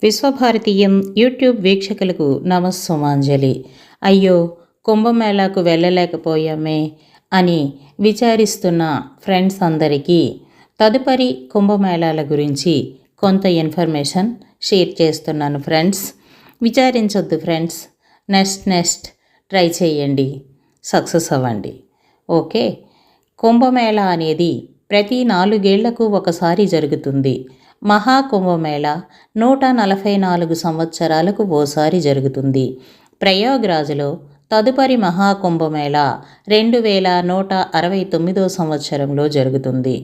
విశ్వభారతీయం YouTube వీక్షకులకు నమస్సుమాంజలి. అయ్యో, కుంభమేళాకు వెళ్ళలేకపోయామే అని విచారిస్తున్న ఫ్రెండ్స్ అందరికీ తదుపరి కుంభమేళాల గురించి కొంత ఇన్ఫర్మేషన్ షేర్ చేస్తున్నాను ఫ్రెండ్స్. విచారించొద్దు ఫ్రెండ్స్, నెక్స్ట్ ట్రై చేయండి, సక్సెస్ అవ్వండి. ఓకే, కుంభమేళా అనేది ప్రతి 4 ఏళ్లకు ఒకసారి జరుగుతుంది. మహాకుంభమేళా 144 సంవత్సరాలకు ఓసారి జరుగుతుంది. ప్రయాగ్రాజ్లో తదుపరి మహాకుంభమేళా 2169 సంవత్సరంలో జరుగుతుంది.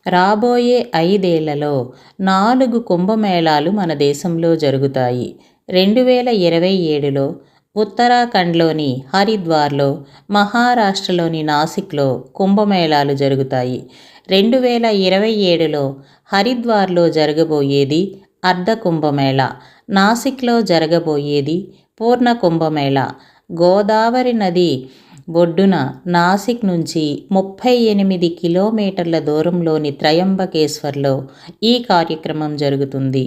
రాబోయే 5 ఏళ్లలో 4 కుంభమేళాలు మన దేశంలో జరుగుతాయి. 2027లో ఉత్తరాఖండ్లోని హరిద్వార్లో, మహారాష్ట్రలోని నాసిక్లో కుంభమేళాలు జరుగుతాయి. 2027లో హరిద్వార్లో జరగబోయేది అర్ధ కుంభమేళా, నాసిక్లో జరగబోయేది పూర్ణ కుంభమేళా. గోదావరి నది ఒడ్డున నాసిక్ నుంచి 38 కిలోమీటర్ల దూరంలోని త్రయంబకేశ్వర్లో ఈ కార్యక్రమం జరుగుతుంది.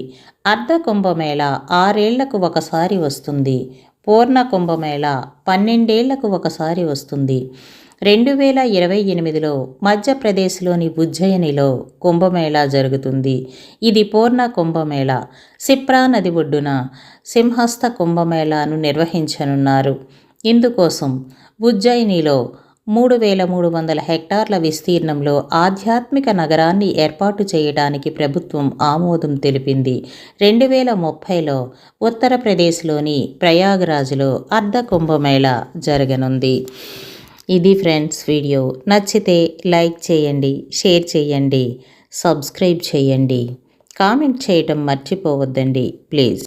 అర్ధ కుంభమేళా 6 ఏళ్లకు ఒకసారి వస్తుంది. పూర్ణ కుంభమేళా 12 ఏళ్లకు ఒకసారి వస్తుంది. 2028లో మధ్యప్రదేశ్లోని ఉజ్జయినిలో కుంభమేళా జరుగుతుంది. ఇది పూర్ణ కుంభమేళా. సిప్రా నది ఒడ్డున సింహస్థ కుంభమేళాను నిర్వహించనున్నారు. ఇందుకోసం ఉజ్జయినిలో 3300 హెక్టార్ల విస్తీర్ణంలో ఆధ్యాత్మిక నగరాన్ని ఏర్పాటు చేయడానికి ప్రభుత్వం ఆమోదం తెలిపింది. 2030లో ఉత్తరప్రదేశ్లోని ప్రయాగ్రాజ్లో అర్ధ కుంభమేళా జరగనుంది. ఇది ఫ్రెండ్స్ వీడియో. నచ్చితే లైక్ చేయండి, షేర్ చేయండి, సబ్స్క్రైబ్ చేయండి, కామెంట్ చేయటం మర్చిపోవద్దండి ప్లీజ్.